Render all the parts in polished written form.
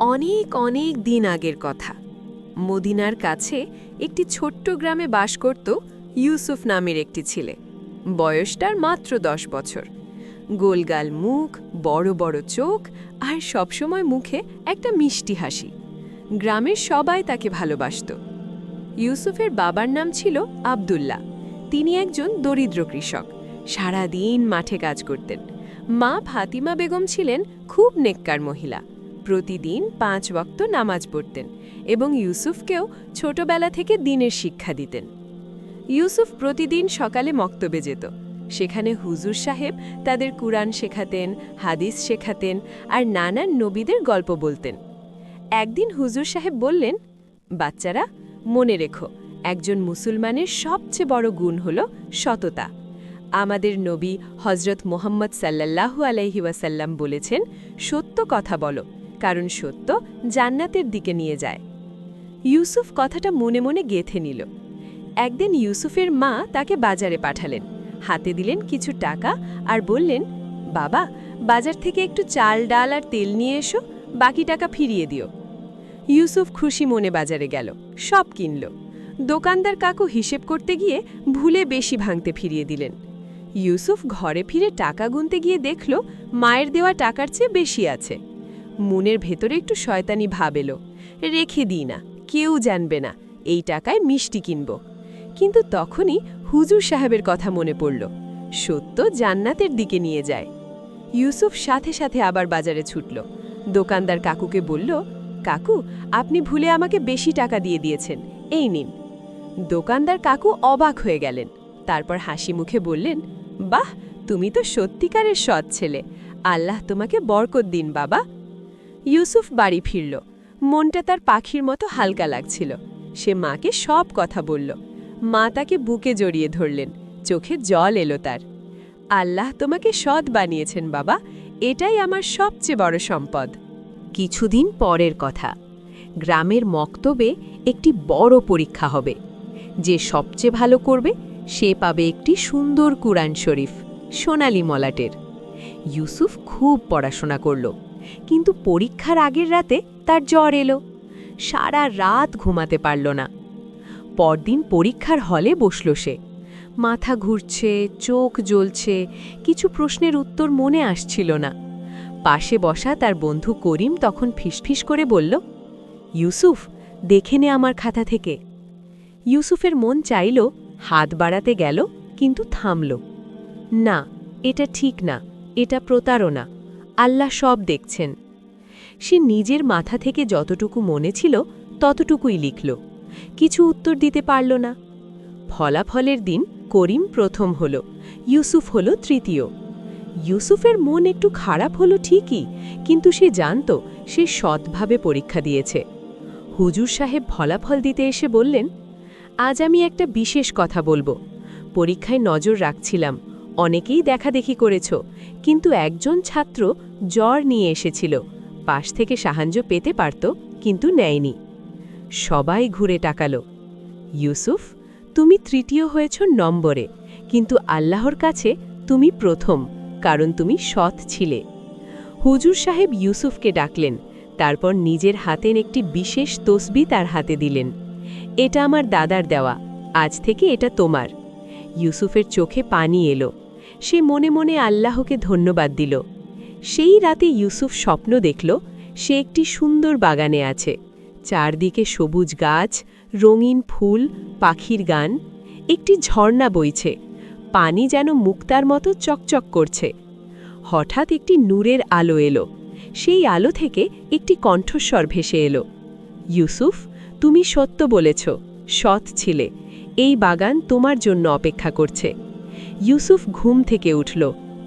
অনেক অনেক দিন আগের কথা। মদিনার কাছে একটি ছোট্ট গ্রামে বাস করত ইউসুফ নামের একটি ছেলে। বয়স তার মাত্র 10 বছর। গোলগাল মুখ, বড় বড় চোখ আর সবসময় মুখে একটা মিষ্টি হাসি। গ্রামের সবাই তাকে ভালোবাসত। ইউসুফের বাবার নাম ছিল আব্দুল্লাহ। তিনি একজন দরিদ্র কৃষক, সারা দিন মাঠে কাজ করতেন। মা ফাতিমা বেগম ছিলেন খুব নেককার মহিলা, প্রতিদিন 5 ওয়াক্ত নামাজ পড়তেন এবং ইউসুফকেও ছোটবেলা থেকে দ্বীনের শিক্ষা দিতেন। ইউসুফ প্রতিদিন সকালে মক্তবে যেত। সেখানে হুজুর সাহেব তাদের কুরআন শেখাতেন, হাদিস শেখাতেন আর নানান নবীদের গল্প বলতেন। একদিন হুজুর সাহেব বললেন, বাচ্চারা, মনে রেখো, একজন মুসলমানের সবচেয়ে বড় গুণ হল সততা। আমাদের নবী হজরত মুহাম্মদ সাল্লাল্লাহু আলাইহি ওয়াসাল্লাম বলেছেন, সত্য কথা বলো, কারণ সত্য জান্নাতের দিকে নিয়ে যায়। ইউসুফ কথাটা মনে মনে গেঁথে নিল। একদিন ইউসুফের মা তাকে বাজারে পাঠালেন, হাতে দিলেন কিছু টাকা আর বললেন, বাবা, বাজার থেকে একটু চাল, ডাল আর তেল নিয়ে এসো, বাকি টাকা ফিরিয়ে দিও। ইউসুফ খুশি মনে বাজারে গেল, সব কিনল। দোকানদার কাকু হিসেব করতে গিয়ে ভুলে বেশি ভাঙতে ফিরিয়ে দিলেন। ইউসুফ ঘরে ফিরে টাকা গুনতে গিয়ে দেখল মায়ের দেওয়া টাকার চেয়ে বেশি আছে। মনের ভেতরে একটু শয়তানি ভাব এলো, রেখে দিই না, কেউ জানবে না, এই টাকায় মিষ্টি কিনব। কিন্তু তখনই হুজুর সাহেবের কথা মনে পড়ল, সত্য জান্নাতের দিকে নিয়ে যায়। ইউসুফ সাথে সাথে আবার বাজারে ছুটল। দোকানদার কাকুকে বলল, কাকু, আপনি ভুলে আমাকে বেশি টাকা দিয়ে দিয়েছেন, এই নিন। দোকানদার কাকু অবাক হয়ে গেলেন, তারপর হাসি মুখে বললেন, বাহ, তুমি তো সত্যিকারের সৎ ছেলে, আল্লাহ তোমাকে বরকত দিন বাবা। ইউসুফ বাড়ি ফিরল, মনটা তার পাখির মতো হালকা লাগছিল। সে মাকে সব কথা বলল। মা তাকে বুকে জড়িয়ে ধরলেন, চোখে জল এলো তার। আল্লাহ তোমাকে সৎ বানিয়েছেন বাবা, এটাই আমার সবচেয়ে বড় সম্পদ। কিছুদিন পরের কথা, গ্রামের মক্তবে একটি বড় পরীক্ষা হবে। যে সবচেয়ে ভালো করবে সে পাবে একটি সুন্দর কুরআন শরীফ, সোনালি মলাটের। ইউসুফ খুব পড়াশোনা করল, কিন্তু পরীক্ষার আগের রাতে তার জ্বর এলো। সারা রাত ঘুমাতে পারল না। পরদিন পরীক্ষার হলে বসল সে। মাথা ঘুরছে, চোখ জ্বলছে, কিছু প্রশ্নের উত্তর মনে আসছিল না। পাশে বসা তার বন্ধু করিম তখন ফিসফিস করে বলল, ইউসুফ, দেখে নে আমার খাতা থেকে। ইউসুফের মন চাইল, হাত বাড়াতে গেল, কিন্তু থামল। না, এটা ঠিক না, এটা প্রতারণা, আল্লাহ সব দেখছেন। সে নিজের মাথা থেকে যতটুকু মনে ছিল ততটুকুই লিখল, কিছু উত্তর দিতে পারল না। ফলাফলের দিন করিম প্রথম হল, ইউসুফ হল তৃতীয়। ইউসুফের মন একটু খারাপ হলো ঠিকই, কিন্তু সে জানত সে সৎভাবে পরীক্ষা দিয়েছে। হুজুর সাহেব ফলাফল দিতে এসে বললেন, আজ আমি একটা বিশেষ কথা বলবো। পরীক্ষায় নজর রাখছিলাম, অনেকেই দেখাদেখি করেছ, কিন্তু একজন ছাত্র জ্বর নিয়ে এসেছিল, পাশ থেকে সাহায্য পেতে পারত, কিন্তু নেয়নি। সবাই ঘুরে তাকালো। ইউসুফ, তুমি তৃতীয় হয়েছ নম্বরে, কিন্তু আল্লাহর কাছে তুমি প্রথম, কারণ তুমি সৎ ছিলে। হুজুর সাহেব ইউসুফকে ডাকলেন, তারপর নিজের হাতের একটি বিশেষ তসবিহ তার হাতে দিলেন। এটা আমার দাদার দেওয়া, আজ থেকে এটা তোমার। ইউসুফের চোখে পানি এলো। সে মনে মনে আল্লাহকে ধন্যবাদ দিল। সেই রাতে ইউসুফ স্বপ্ন দেখল সে একটি সুন্দর বাগানে আছে, চারদিকে সবুজ গাছ, রঙিন ফুল, পাখির গান। একটি ঝর্ণা বইছে, পানি যেন মুক্তার মতো চকচক করছে। হঠাৎ একটি নূরের আলো এলো। সেই আলো থেকে একটি কণ্ঠস্বর ভেসে এলো, ইউসুফ, তুমি সত্য বলেছ, সৎ ছিলে, এই বাগান তোমার জন্য অপেক্ষা করছে। ইউসুফ ঘুম থেকে উঠল,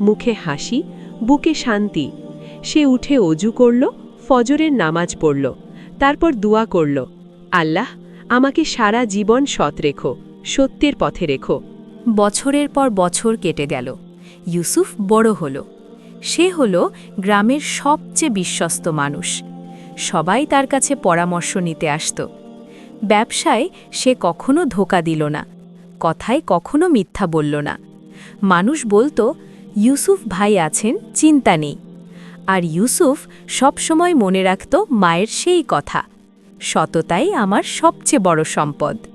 মুখে হাসি, বুকে শান্তি। সে উঠে অজু করল, ফজরের নামাজ পড়ল, তারপর দোয়া করল, আল্লাহ, আমাকে সারা জীবন সৎ রেখো, সত্যের পথে রেখো। বছরের পর বছর কেটে গেল। ইউসুফ বড় হল। সে হল গ্রামের সবচেয়ে বিশ্বস্ত মানুষ। সবাই তার কাছে পরামর্শ নিতে আসত। ব্যবসায় সে কখনো ধোঁকা দিল না, কথায় কখনো মিথ্যা বলল না। মানুষ বলতো, ইউসুফ ভাই আছেন, চিন্তা নেই। আর ইউসুফ সবসময় মনে রাখত মায়ের সেই কথা, সততাই আমার সবচেয়ে বড় সম্পদ।